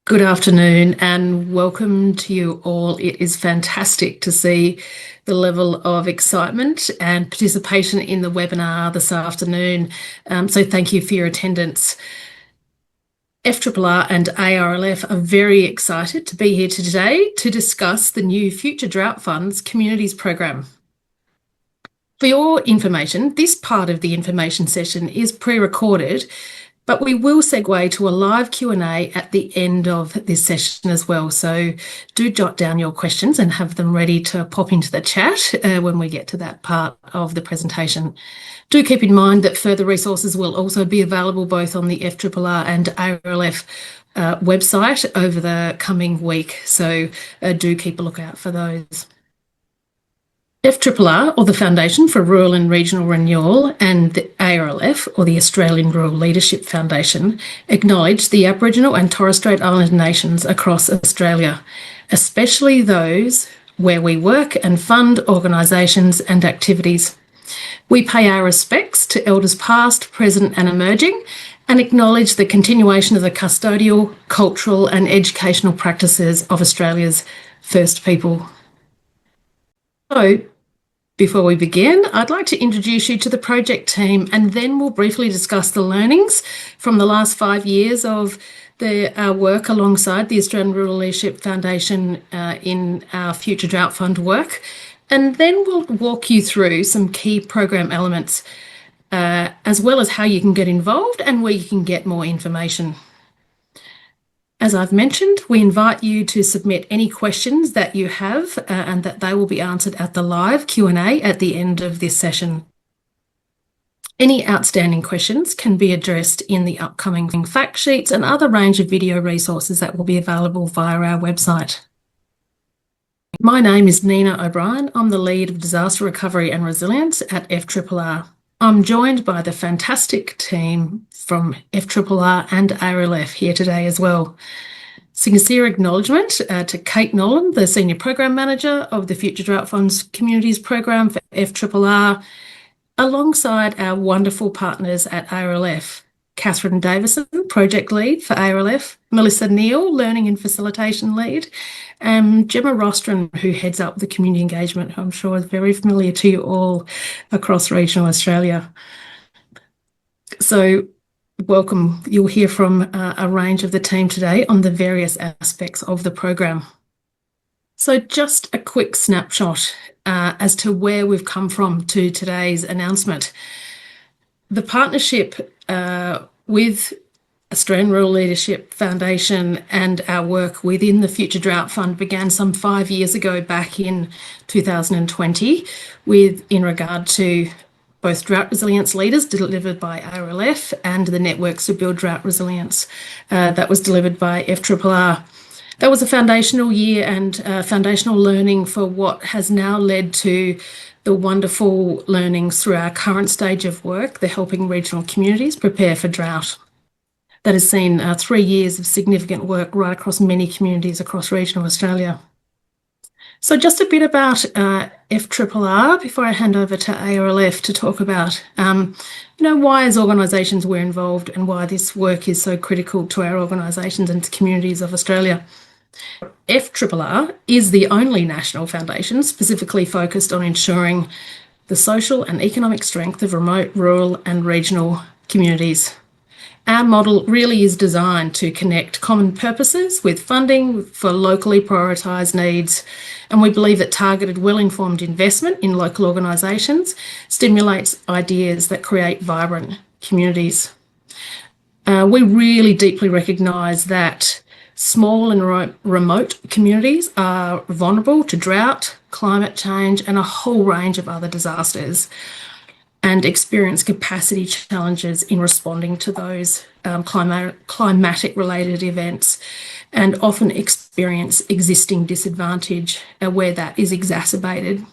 Good afternoon and welcome to you all. It is fantastic to see the level of excitement and participation in the webinar this afternoon. So thank you for your attendance. FRRR and ARLF are very excited to be here today to discuss the new Future Drought Fund's Communities Program. For your information, this part of the information session is pre-recorded, but we will segue to a live Q&A at the end of this session as well. So do jot down your questions and have them ready to pop into the chat when we get to that part of the presentation. Do keep in mind that further resources will also be available both on the FRRR and ARLF website over the coming week. So do keep a lookout for those. FRRR, or the Foundation for Rural and Regional Renewal, and the ARLF, or the Australian Rural Leadership Foundation, acknowledge the Aboriginal and Torres Strait Islander nations across Australia, especially those where we work and fund organisations and activities. We pay our respects to Elders past, present and emerging, and acknowledge the continuation of the custodial, cultural and educational practices of Australia's First People. So, before we begin, I'd like to introduce you to the project team, and then we'll briefly discuss the learnings from the last 5 years of our work alongside the Australian Rural Leadership Foundation in our Future Drought Fund work. And then we'll walk you through some key program elements, as well as how you can get involved and where you can get more information. As I've mentioned, we invite you to submit any questions that you have and that they will be answered at the live Q&A at the end of this session. Any outstanding questions can be addressed in the upcoming fact sheets and other range of video resources that will be available via our website. My name is Nina O'Brien. I'm the lead of Disaster Recovery and Resilience at FRRR. I'm joined by the fantastic team from FRRR and ARLF here today as well. Sincere acknowledgement to Kate Nolan, the Senior Program Manager of the Future Drought Fund's Communities Program for FRRR, alongside our wonderful partners at ARLF, Catherine Davison, Project Lead for ARLF, Melissa Neal, Learning and Facilitation Lead, and Gemma Rostron, who heads up the community engagement, who I'm sure is very familiar to you all across regional Australia. So welcome. You'll hear from a range of the team today on the various aspects of the program. So just a quick snapshot as to where we've come from to today's announcement. The partnership with Australian Rural Leadership Foundation and our work within the Future Drought Fund began some 5 years ago, back in 2020, in regard to both drought resilience leaders delivered by ARLF and the networks to build drought resilience that was delivered by FRRR. That was a foundational year and foundational learning for what has now led to the wonderful learnings through our current stage of work, the helping regional communities prepare for drought. That has seen 3 years of significant work right across many communities across regional Australia. So just a bit about FRRR before I hand over to ARLF to talk about why as organisations we're involved and why this work is so critical to our organisations and to communities of Australia. FRRR is the only national foundation specifically focused on ensuring the social and economic strength of remote, rural and regional communities. Our model really is designed to connect common purposes with funding for locally prioritised needs, and we believe that targeted, well-informed investment in local organisations stimulates ideas that create vibrant communities. We really deeply recognise that small and remote communities are vulnerable to drought, climate change and a whole range of other disasters, and experience capacity challenges in responding to those climatic-related events, and often experience existing disadvantage where that is exacerbated.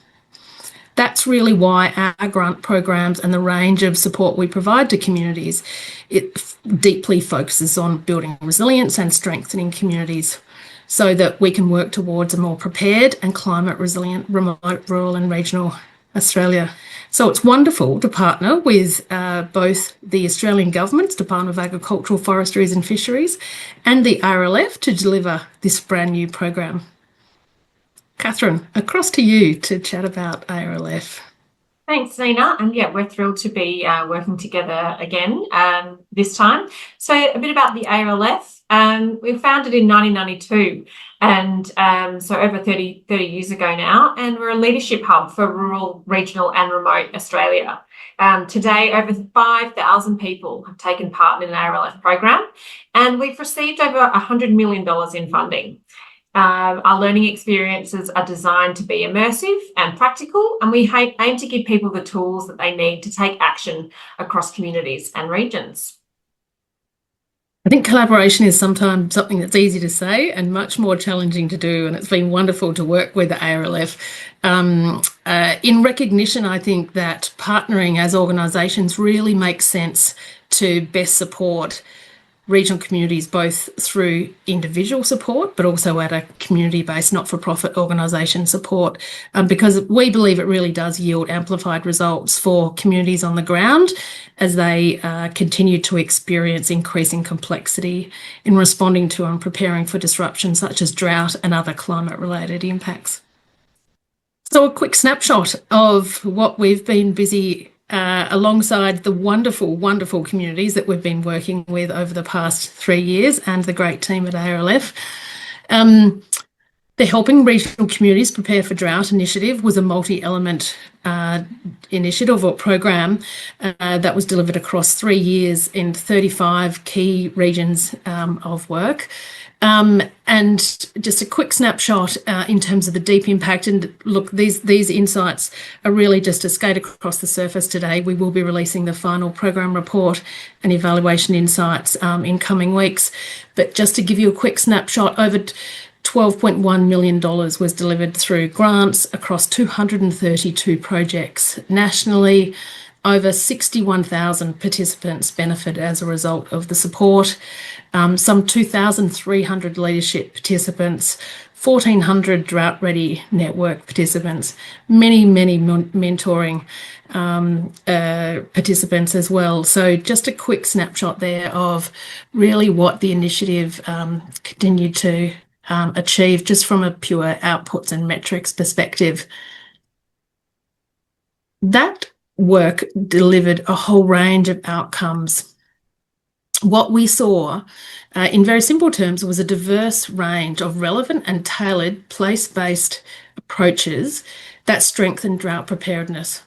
That's really why our grant programs and the range of support we provide to communities, it deeply focuses on building resilience and strengthening communities so that we can work towards a more prepared and climate resilient remote, rural and regional Australia. So it's wonderful to partner with both the Australian Government's Department of Agricultural, Forestries and Fisheries and the ARLF to deliver this brand new program. Catherine, across to you to chat about ARLF. Thanks, Nina. And yeah, we're thrilled to be working together again this time. So a bit about the ARLF. We were founded in 1992 and so over 30 years ago now, and we're a leadership hub for rural, regional and remote Australia. Today, over 5,000 people have taken part in an ARLF program, and we've received over $100 million in funding. Our learning experiences are designed to be immersive and practical, and we aim to give people the tools that they need to take action across communities and regions. I think collaboration is sometimes something that's easy to say and much more challenging to do, and it's been wonderful to work with the ARLF. In recognition, I think that partnering as organisations really makes sense to best support regional communities, both through individual support, but also at a community-based not-for-profit organisation support, because we believe it really does yield amplified results for communities on the ground as they continue to experience increasing complexity in responding to and preparing for disruptions such as drought and other climate-related impacts. So a quick snapshot of what we've been busy alongside the wonderful, wonderful communities that we've been working with over the past 3 years and the great team at ARLF. The Helping Regional Communities Prepare for Drought Initiative was a multi-element initiative or program that was delivered across 3 years in 35 key regions of work. And just a quick snapshot in terms of the deep impact. And look, these insights are really just a skate across the surface today. We will be releasing the final program report and evaluation insights in coming weeks. But just to give you a quick snapshot, over $12.1 million was delivered through grants across 232 projects nationally. Over 61,000 participants benefit as a result of the support. Some 2,300 leadership participants, 1,400 drought-ready network participants, many mentoring participants as well. So just a quick snapshot there of really what the initiative continued to achieve just from a pure outputs and metrics perspective. That work delivered a whole range of outcomes. What we saw, in very simple terms, was a diverse range of relevant and tailored place-based approaches that strengthened drought preparedness.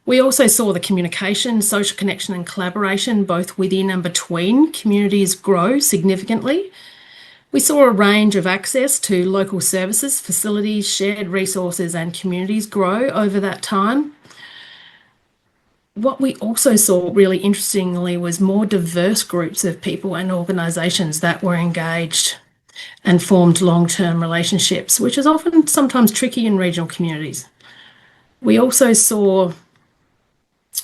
We also saw the communication, social connection and collaboration both within and between communities grow significantly. We saw a range of access to local services, facilities, shared resources and communities grow over that time. What we also saw really interestingly was more diverse groups of people and organisations that were engaged and formed long-term relationships, which is often sometimes tricky in regional communities. We also saw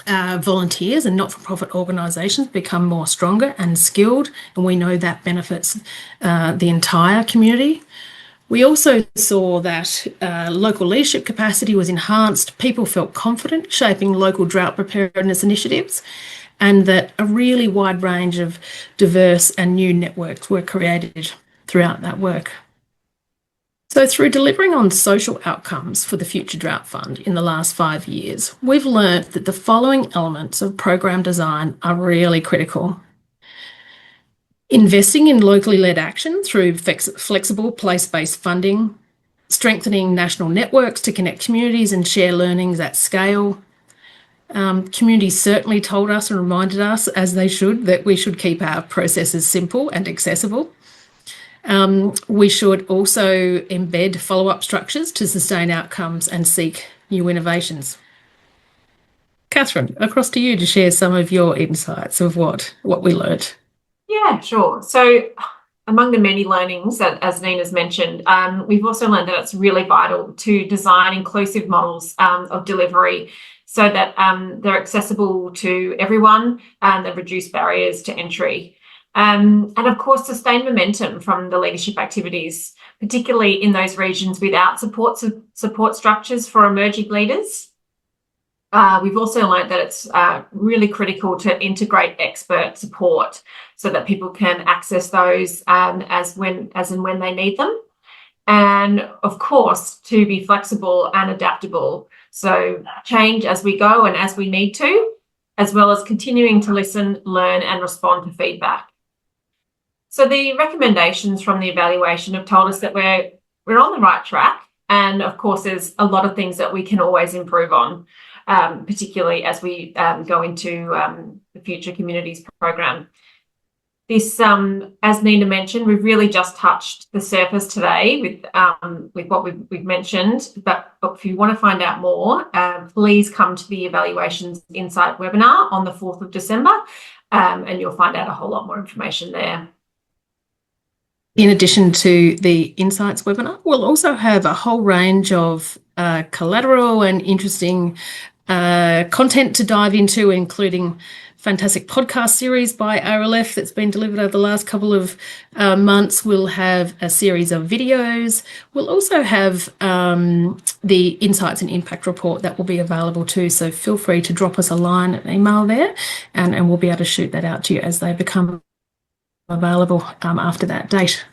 volunteers and not-for-profit organisations become more stronger and skilled, and we know that benefits the entire community. We also saw that local leadership capacity was enhanced, people felt confident shaping local drought preparedness initiatives, and that a really wide range of diverse and new networks were created throughout that work. So through delivering on social outcomes for the Future Drought Fund in the last 5 years, we've learned that the following elements of program design are really critical. Investing in locally led action through flexible place-based funding, strengthening national networks to connect communities and share learnings at scale. Communities certainly told us and reminded us, as they should, that we should keep our processes simple and accessible. We should also embed follow-up structures to sustain outcomes and seek new innovations. Catherine, across to you to share some of your insights of what we learned. Yeah, sure. So among the many learnings that, as Nina's mentioned, we've also learned that it's really vital to design inclusive models of delivery so that they're accessible to everyone and that reduce barriers to entry. And of course, sustain momentum from the leadership activities, particularly in those regions without support structures for emerging leaders. We've also learned that it's really critical to integrate expert support so that people can access those as and when they need them. And of course, to be flexible and adaptable. So change as we go and as we need to, as well as continuing to listen, learn, and respond to feedback. So the recommendations from the evaluation have told us that we're on the right track. And of course, there's a lot of things that we can always improve on, particularly as we go into the Future Communities program. This, as Nina mentioned, we've really just touched the surface today with what we've mentioned. But if you want to find out more, please come to the Evaluations Insight webinar on the 4th of December, and you'll find out a whole lot more information there. In addition to the Insights webinar, we'll also have a whole range of collateral and interesting content to dive into, including fantastic podcast series by ARLF that's been delivered over the last couple of months. We'll have a series of videos. We'll also have the Insights and Impact report that will be available too. So feel free to drop us a line, an email there, and we'll be able to shoot that out to you as they become available after that date.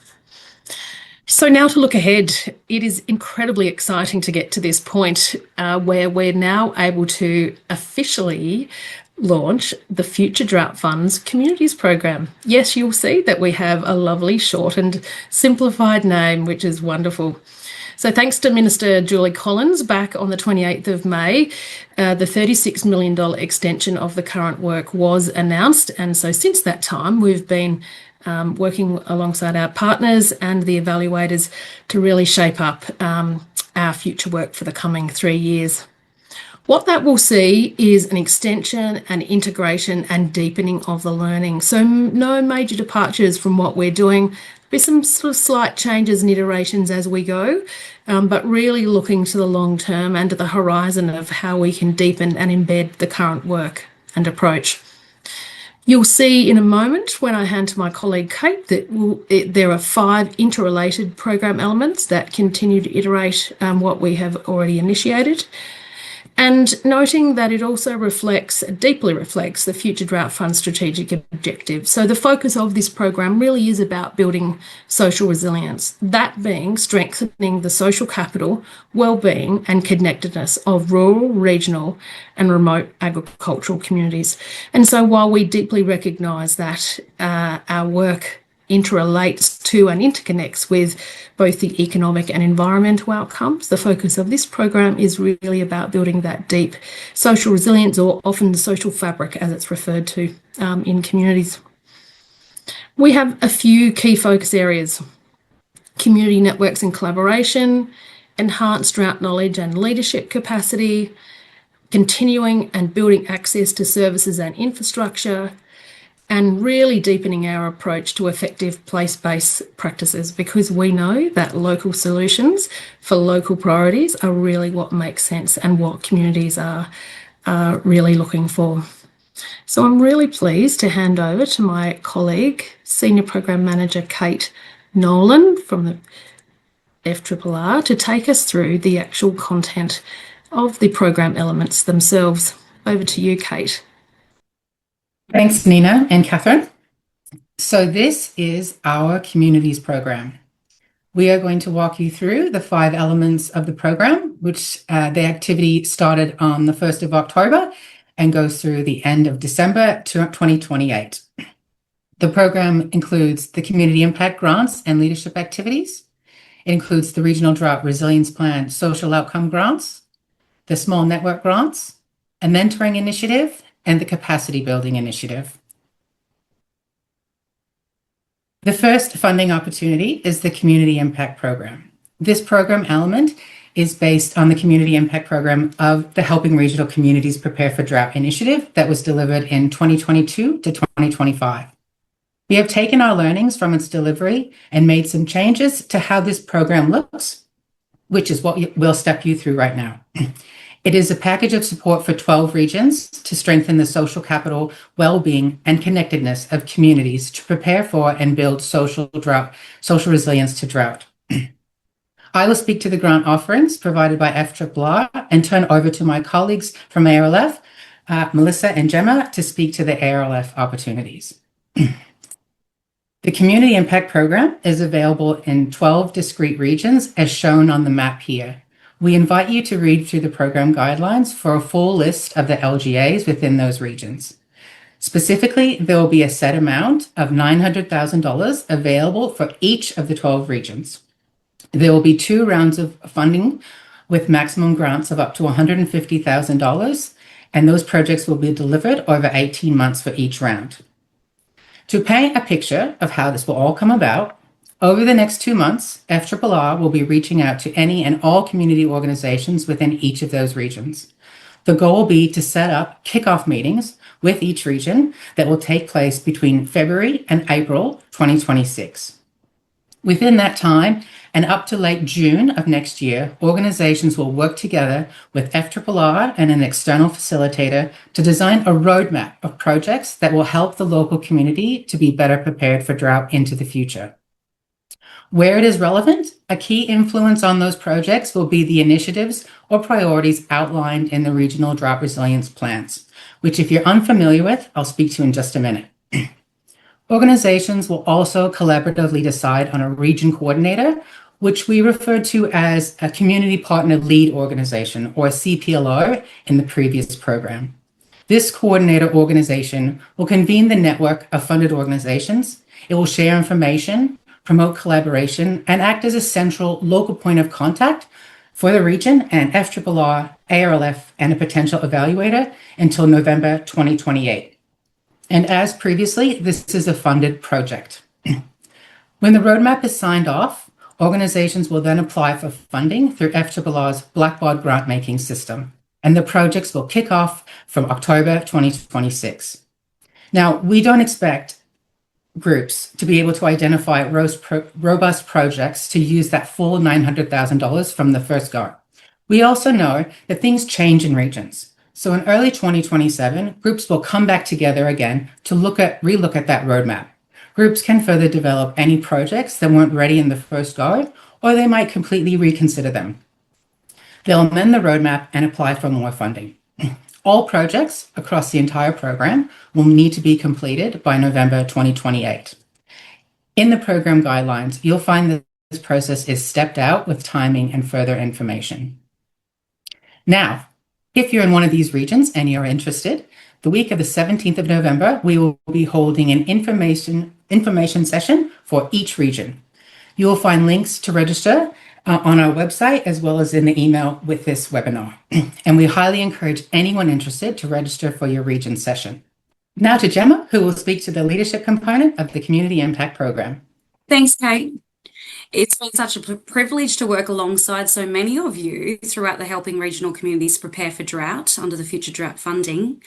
So now to look ahead, it is incredibly exciting to get to this point where we're now able to officially launch the Future Drought Fund's Communities program. Yes, you'll see that we have a lovely shortened, simplified name, which is wonderful. So thanks to Minister Julie Collins, back on the 28th of May, the $36 million extension of the current work was announced. And so since that time, we've been working alongside our partners and the evaluators to really shape up our future work for the coming 3 years. What that will see is an extension and integration and deepening of the learning. So no major departures from what we're doing. There'll be some sort of slight changes and iterations as we go, but really looking to the long term and to the horizon of how we can deepen and embed the current work and approach. You'll see in a moment when I hand to my colleague Kate that there are 5 interrelated program elements that continue to iterate what we have already initiated. And noting that it also deeply reflects the Future Drought Fund strategic objective. So the focus of this program really is about building social resilience, that being strengthening the social capital, well-being and connectedness of rural, regional and remote agricultural communities. And so while we deeply recognise that our work interrelates to and interconnects with both the economic and environmental outcomes, the focus of this program is really about building that deep social resilience, or often the social fabric as it's referred to in communities. We have a few key focus areas: community networks and collaboration, enhanced drought knowledge and leadership capacity, continuing and building access to services and infrastructure, and really deepening our approach to effective place-based practices, because we know that local solutions for local priorities are really what makes sense and what communities are really looking for. So I'm really pleased to hand over to my colleague, Senior Program Manager Kate Nolan from the FRRR, to take us through the actual content of the program elements themselves. Over to you, Kate. Thanks, Nina and Catherine. So this is our Communities program. We are going to walk you through the 5 elements of the program, which the activity started on the 1st of October and goes through the end of December 2028. The program includes the Community Impact Grants and Leadership Activities. It includes the Regional Drought Resilience Plan Social Outcome Grants, the Small Network Grants, a Mentoring Initiative, and the Capacity Building Initiative. The first funding opportunity is the Community Impact Program. This program element is based on the Community Impact Program of the Helping Regional Communities Prepare for Drought Initiative that was delivered in 2022 to 2025. We have taken our learnings from its delivery and made some changes to how this program looks, which is what we'll step you through right now. It is a package of support for 12 regions to strengthen the social capital, well-being, and connectedness of communities to prepare for and build social resilience to drought. I will speak to the grant offerings provided by FRRR and turn over to my colleagues from ARLF, Melissa and Gemma, to speak to the ARLF opportunities. The Community Impact Program is available in 12 discrete regions as shown on the map here. We invite you to read through the program guidelines for a full list of the LGAs within those regions. Specifically, there will be a set amount of $900,000 available for each of the 12 regions. There will be 2 rounds of funding with maximum grants of up to $150,000, and those projects will be delivered over 18 months for each round. To paint a picture of how this will all come about, over the next 2 months, FRRR will be reaching out to any and all community organizations within each of those regions. The goal will be to set up kickoff meetings with each region that will take place between February and April 2026. Within that time, and up to late June of next year, organizations will work together with FRRR and an external facilitator to design a roadmap of projects that will help the local community to be better prepared for drought into the future. Where it is relevant, a key influence on those projects will be the initiatives or priorities outlined in the regional drought resilience plans, which if you're unfamiliar with, I'll speak to in just a minute. Organizations will also collaboratively decide on a region coordinator, which we refer to as a community partner lead organization, or a CPLO, in the previous program. This coordinator organization will convene the network of funded organizations. It will share information, promote collaboration, and act as a central local point of contact for the region and FRRR, ARLF, and a potential evaluator until November 2028. And as previously, this is a funded project. When the roadmap is signed off, organizations will then apply for funding through FRRR's Blackboard grant-making system, and the projects will kick off from October 2026. Now, we don't expect groups to be able to identify robust projects to use that full $900,000 from the first go. We also know that things change in regions. So in early 2027, groups will come back together again to relook at that roadmap. Groups can further develop any projects that weren't ready in the first go, or they might completely reconsider them. They'll amend the roadmap and apply for more funding. All projects across the entire program will need to be completed by November 2028. In the program guidelines, you'll find that this process is stepped out with timing and further information. Now, if you're in one of these regions and you're interested, the week of the 17th of November, we will be holding an information session for each region. You will find links to register on our website as well as in the email with this webinar. And we highly encourage anyone interested to register for your region session. Now to Gemma, who will speak to the leadership component of the Community Impact Program. Thanks, Kate. It's been such a privilege to work alongside so many of you throughout the helping regional communities prepare for drought under the Future Drought funding.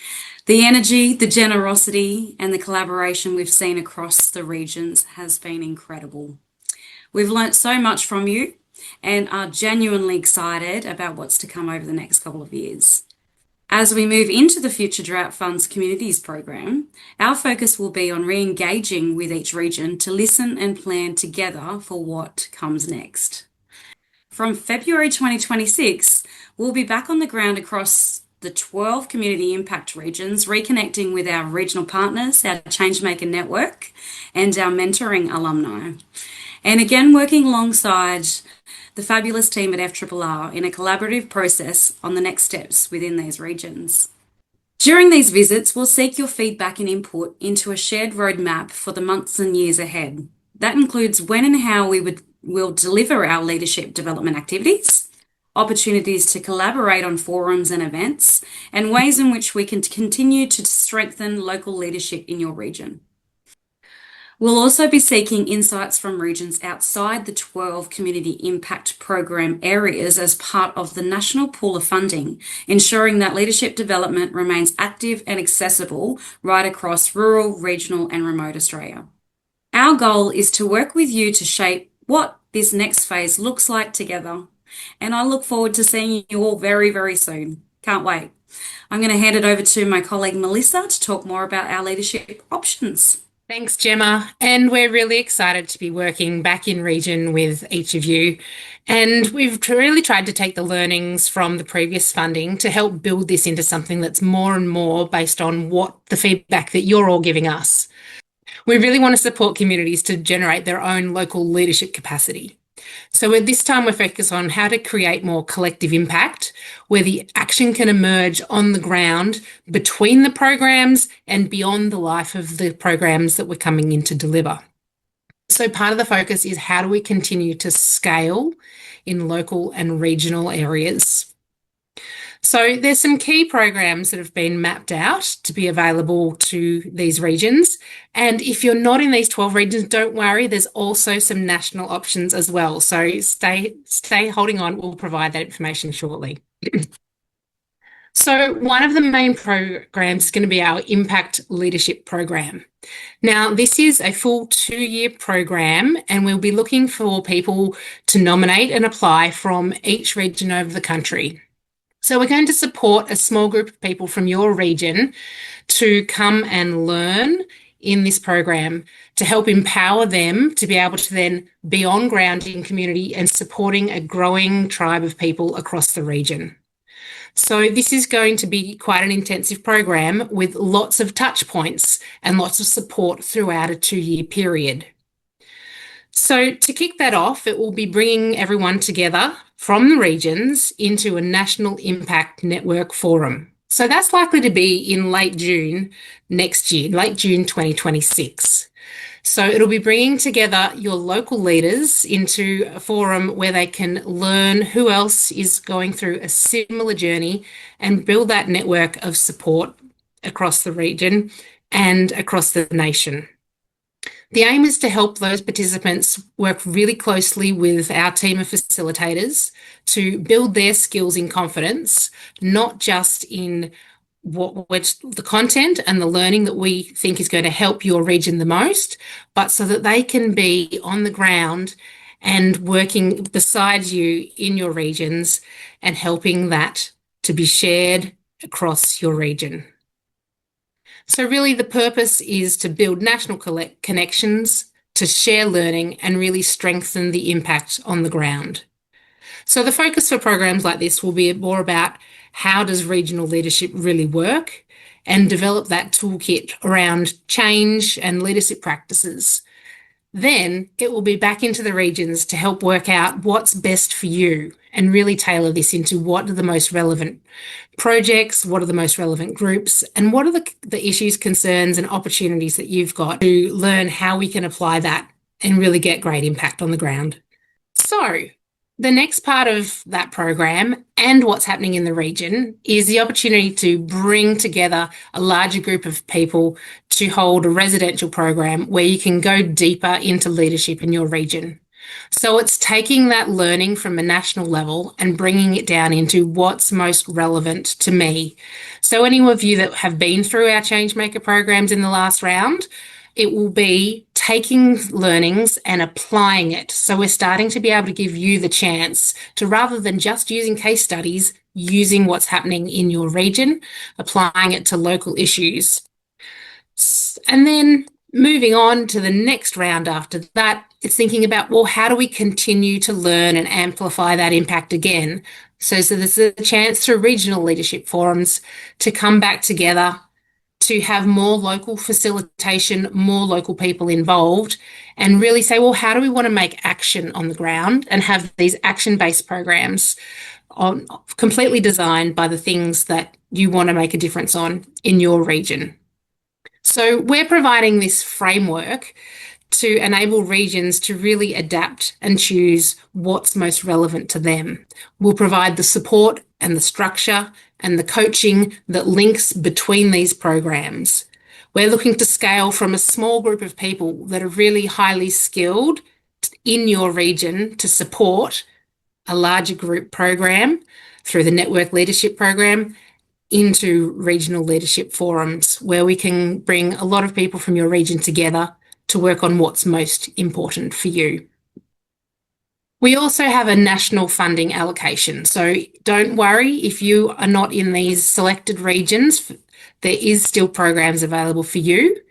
The energy, the generosity, and the collaboration we've seen across the regions has been incredible. We've learnt so much from you and are genuinely excited about what's to come over the next couple of years. As we move into the Future Drought Fund's Communities program, our focus will be on re-engaging with each region to listen and plan together for what comes next. From February 2026, we'll be back on the ground across the 12 community impact regions, reconnecting with our regional partners, our Changemaker network, and our mentoring alumni. And again, working alongside the fabulous team at FRRR in a collaborative process on the next steps within these regions. During these visits, we'll seek your feedback and input into a shared roadmap for the months and years ahead. That includes when and how we'll deliver our leadership development activities, opportunities to collaborate on forums and events, and ways in which we can continue to strengthen local leadership in your region. We'll also be seeking insights from regions outside the 12 Community Impact Program areas as part of the national pool of funding, ensuring that leadership development remains active and accessible right across rural, regional, and remote Australia. Our goal is to work with you to shape what this next phase looks like together, and I look forward to seeing you all very, very soon. Can't wait. I'm going to hand it over to my colleague Melissa to talk more about our leadership options. Thanks, Gemma. And we're really excited to be working back in region with each of you. And we've really tried to take the learnings from the previous funding to help build this into something that's more and more based on what the feedback that you're all giving us. We really want to support communities to generate their own local leadership capacity. So at this time, we're focused on how to create more collective impact, where the action can emerge on the ground between the programs and beyond the life of the programs that we're coming in to deliver. So part of the focus is how do we continue to scale in local and regional areas. So there's some key programs that have been mapped out to be available to these regions. And if you're not in these 12 regions, don't worry, there's also some national options as well. So stay holding on, we'll provide that information shortly. So one of the main programs is going to be our Impact Leadership Program. Now, this is a full 2-year program, and we'll be looking for people to nominate and apply from each region over the country. So we're going to support a small group of people from your region to come and learn in this program to help empower them to be able to then be on ground in community and supporting a growing tribe of people across the region. So this is going to be quite an intensive program with lots of touch points and lots of support throughout a 2-year period. So to kick that off, it will be bringing everyone together from the regions into a National Impact Network Forum. So that's likely to be in late June next year, late June 2026. So it'll be bringing together your local leaders into a forum where they can learn who else is going through a similar journey and build that network of support across the region and across the nation. The aim is to help those participants work really closely with our team of facilitators to build their skills in confidence, not just in the content and the learning that we think is going to help your region the most, but so that they can be on the ground and working beside you in your regions and helping that to be shared across your region. So really the purpose is to build national connections, to share learning and really strengthen the impact on the ground. So the focus for programs like this will be more about how does regional leadership really work and develop that toolkit around change and leadership practices. Then it will be back into the regions to help work out what's best for you and really tailor this into what are the most relevant projects, what are the most relevant groups, and what are the issues, concerns, and opportunities that you've got to learn how we can apply that and really get great impact on the ground. So the next part of that program and what's happening in the region is the opportunity to bring together a larger group of people to hold a residential program where you can go deeper into leadership in your region. So it's taking that learning from a national level and bringing it down into what's most relevant to me. So any of you that have been through our Changemaker programs in the last round, it will be taking learnings and applying it. So we're starting to be able to give you the chance to, rather than just using case studies, using what's happening in your region, applying it to local issues. And then moving on to the next round after that, it's thinking about, well, how do we continue to learn and amplify that impact again? So there's a chance through regional leadership forums to come back together, to have more local facilitation, more local people involved, and really say, well, how do we want to make action on the ground and have these action-based programs completely designed by the things that you want to make a difference on in your region. So we're providing this framework to enable regions to really adapt and choose what's most relevant to them. We'll provide the support and the structure and the coaching that links between these programs. We're looking to scale from a small group of people that are really highly skilled in your region to support a larger group program through the Network Leadership Program into regional leadership forums where we can bring a lot of people from your region together to work on what's most important for you. We also have a national funding allocation, so don't worry if you are not in these selected regions. there is still programs available for you.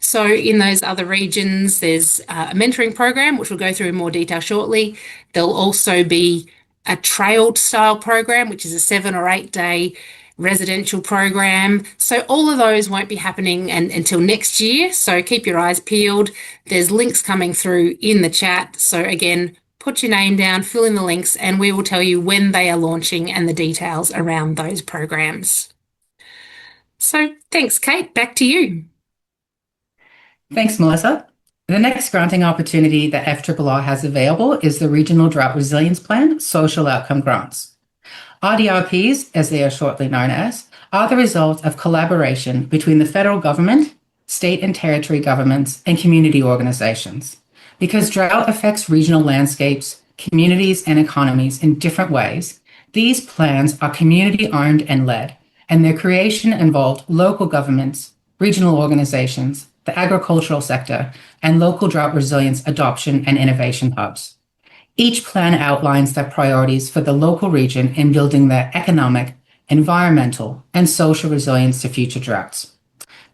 So in those other regions, there's a mentoring program, which we'll go through in more detail shortly. There'll also be a trailed style program, which is a 7 or 8 day residential program. So all of those won't be happening until next year. So keep your eyes peeled. There's links coming through in the chat. So again, put your name down, fill in the links, and we will tell you when they are launching and the details around those programs. So thanks, Kate. Back to you. Thanks, Melissa. The next granting opportunity that FRRR has available is the Regional Drought Resilience Plan Social Outcome Grants. RDRPs, as they are shortly known as, are the result of collaboration between the federal government, state and territory governments, and community organizations. Because drought affects regional landscapes, communities, and economies in different ways, these plans are community-owned and led, and their creation involved local governments, regional organizations, the agricultural sector, and local drought resilience adoption and innovation hubs. Each plan outlines their priorities for the local region in building their economic, environmental, and social resilience to future droughts.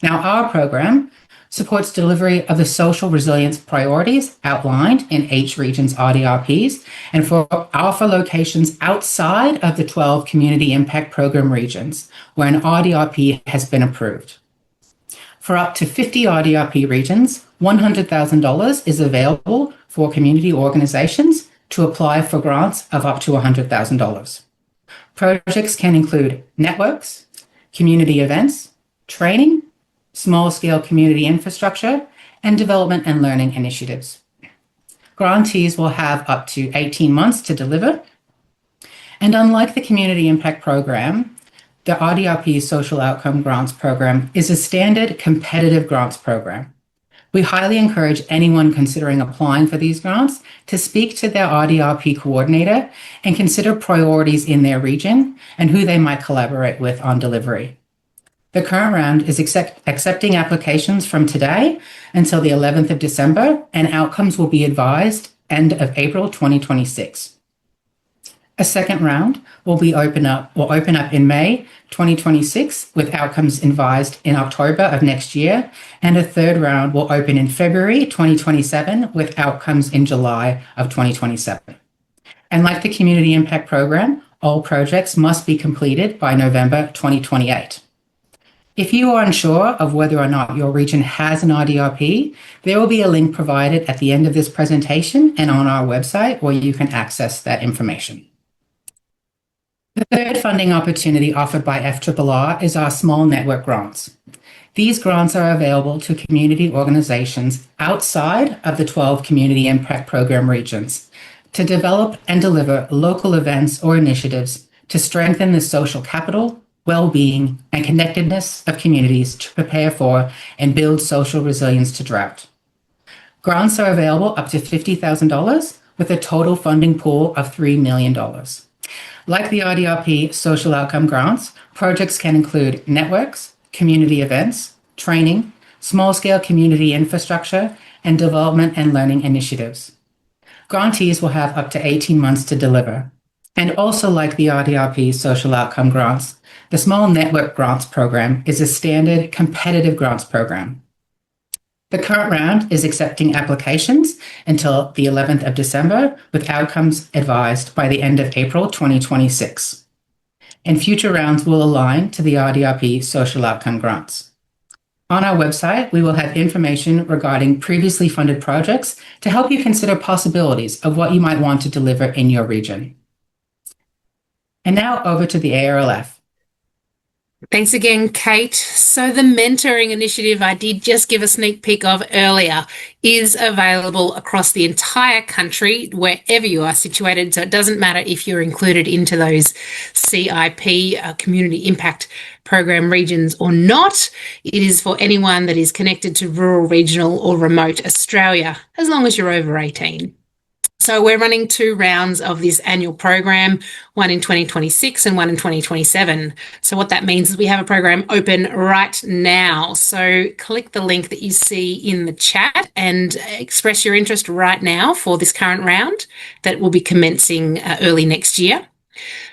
Now, our program supports delivery of the social resilience priorities outlined in each region's RDRPs and for locations outside of the 12 Community Impact Program regions where an RDRP has been approved. For up to 50 RDRP regions, $100,000 is available for community organizations to apply for grants of up to $100,000. Projects can include networks, community events, training, small-scale community infrastructure, and development and learning initiatives. Grantees will have up to 18 months to deliver. And unlike the Community Impact Program, the RDRP Social Outcome Grants Program is a standard competitive grants program. We highly encourage anyone considering applying for these grants to speak to their RDRP coordinator and consider priorities in their region and who they might collaborate with on delivery. The current round is accepting applications from today until the 11th of December, and outcomes will be advised end of April 2026. A second round will open up in May 2026 with outcomes advised in October of next year, and a third round will open in February 2027 with outcomes in July of 2027. And like the Community Impact Program, all projects must be completed by November 2028. If you are unsure of whether or not your region has an RDRP, there will be a link provided at the end of this presentation and on our website where you can access that information. The third funding opportunity offered by FRRR is our small network grants. These grants are available to community organizations outside of the 12 Community Impact Program regions to develop and deliver local events or initiatives to strengthen the social capital, well-being, and connectedness of communities to prepare for and build social resilience to drought. Grants are available up to $50,000 with a total funding pool of $3 million. Like the RDRP social outcome grants, projects can include networks, community events, training, small-scale community infrastructure, and development and learning initiatives. Grantees will have up to 18 months to deliver. And also like the RDRP social outcome grants, the Small Network Grants Program is a standard competitive grants program. The current round is accepting applications until the 11th of December, with outcomes advised by the end of April 2026. And future rounds will align to the RDRP social outcome grants. On our website, we will have information regarding previously funded projects to help you consider possibilities of what you might want to deliver in your region. And now over to the ARLF. Thanks again, Kate. So the mentoring initiative I did just give a sneak peek of earlier is available across the entire country, wherever you are situated. So it doesn't matter if you're included into those CIP, Community Impact Program regions or not. It is for anyone that is connected to rural, regional or remote Australia, as long as you're over 18. So we're running 2 rounds of this annual program, one in 2026 and one in 2027. So what that means is we have a program open right now. So click the link that you see in the chat and express your interest right now for this current round that will be commencing early next year.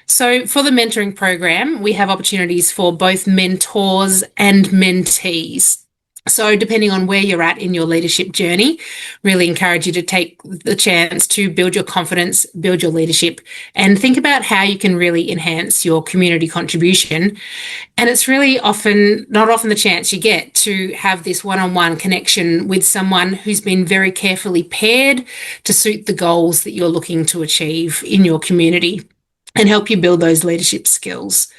So for the mentoring program, we have opportunities for both mentors and mentees. So depending on where you're at in your leadership journey, really encourage you to take the chance to build your confidence, build your leadership, and think about how you can really enhance your community contribution. And it's really not often the chance you get to have this one-on-one connection with someone who's been very carefully paired to suit the goals that you're looking to achieve in your community and help you build those leadership skills.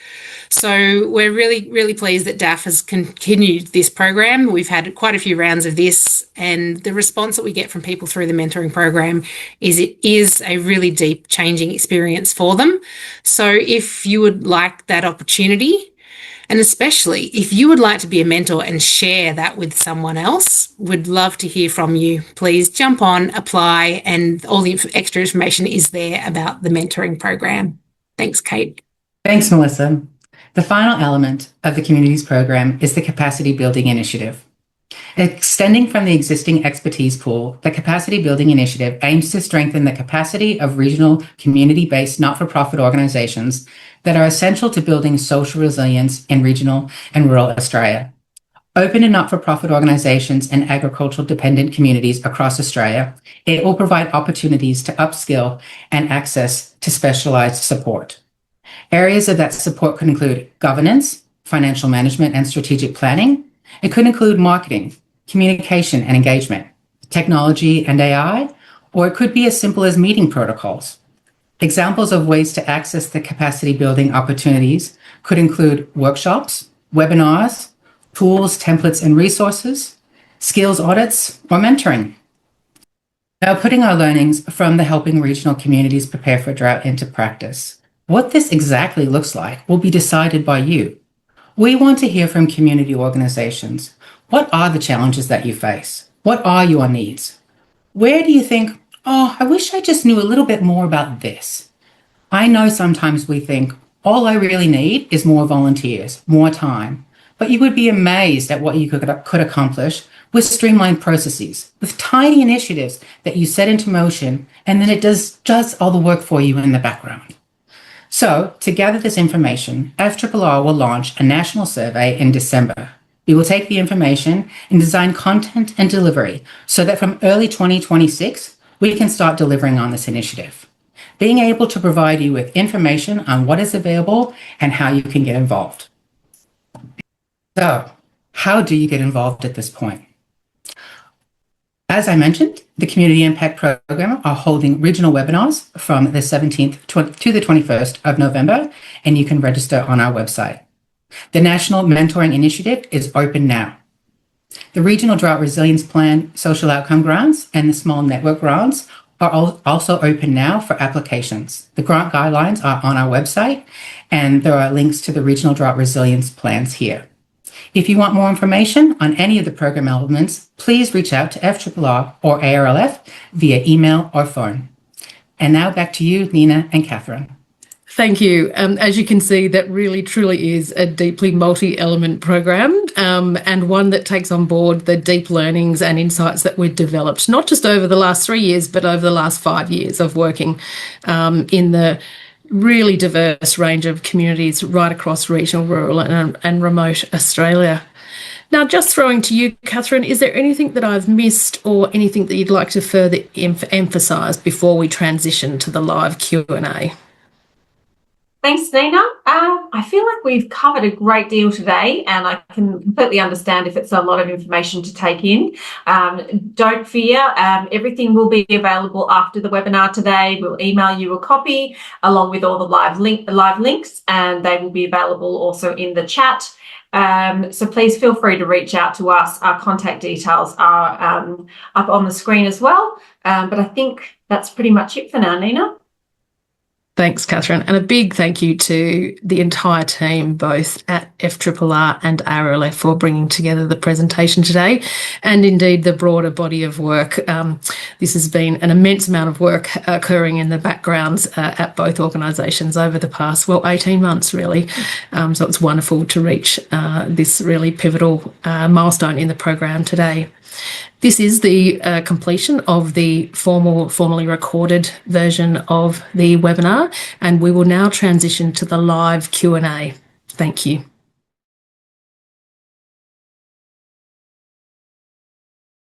So we're really, really pleased that DAF has continued this program. We've had quite a few rounds of this, and the response that we get from people through the mentoring program is it is a really deep changing experience for them. So if you would like that opportunity, and especially if you would like to be a mentor and share that with someone else, we'd love to hear from you. Please jump on, apply, and all the extra information is there about the mentoring program. Thanks, Kate. Thanks, Melissa. The final element of the Communities program is the Capacity Building Initiative. Extending from the existing expertise pool, the Capacity Building Initiative aims to strengthen the capacity of regional community-based not-for-profit organizations that are essential to building social resilience in regional and rural Australia. Open and not-for-profit organizations and agricultural dependent communities across Australia, it will provide opportunities to upskill and access to specialized support. Areas of that support could include governance, financial management and strategic planning. It could include marketing, communication and engagement, technology and AI, or it could be as simple as meeting protocols. Examples of ways to access the capacity building opportunities could include workshops, webinars, tools, templates and resources, skills audits, or mentoring. Now, putting our learnings from the Helping Regional Communities Prepare for Drought into practice. What this exactly looks like will be decided by you. We want to hear from community organizations. What are the challenges that you face? What are your needs? Where do you think, oh, I wish I just knew a little bit more about this? I know sometimes we think, all I really need is more volunteers, more time. But you would be amazed at what you could accomplish with streamlined processes, with tiny initiatives that you set into motion, and then it does all the work for you in the background. So, to gather this information, FRRR will launch a national survey in December. We will take the information and design content and delivery so that from early 2026, we can start delivering on this initiative, being able to provide you with information on what is available and how you can get involved. So, how do you get involved at this point? As I mentioned, the Community Impact Program are holding regional webinars from the 17th to the 21st of November, and you can register on our website. The National Mentoring Initiative is open now. The Regional Drought Resilience Plan Social Outcome Grants and the Small Network Grants are also open now for applications. The grant guidelines are on our website, and there are links to the Regional Drought Resilience Plans here. If you want more information on any of the program elements, please reach out to FRRR or ARLF via email or phone. And now back to you, Nina and Catherine. Thank you. As you can see, that really truly is a deeply multi-element program, and one that takes on board the deep learnings and insights that we've developed, not just over the last 3 years, but over the last 5 years of working in the really diverse range of communities right across regional, rural and remote Australia. Now, just throwing to you, Catherine, is there anything that I've missed or anything that you'd like to further emphasise before we transition to the live Q&A? Thanks, Nina. I feel like we've covered a great deal today, and I can completely understand if it's a lot of information to take in. Don't fear, everything will be available after the webinar today. We'll email you a copy along with all the live links, and they will be available also in the chat. So please feel free to reach out to us. Our contact details are up on the screen as well. But I think that's pretty much it for now, Nina. Thanks, Catherine, and a big thank you to the entire team, both at FRRR and ARLF for bringing together the presentation today, and indeed the broader body of work. This has been an immense amount of work occurring in the backgrounds at both organisations over the past, 18 months really. So it's wonderful to reach this really pivotal milestone in the program today. This is the completion of the formally recorded version of the webinar, and we will now transition to the live Q&A. Thank you.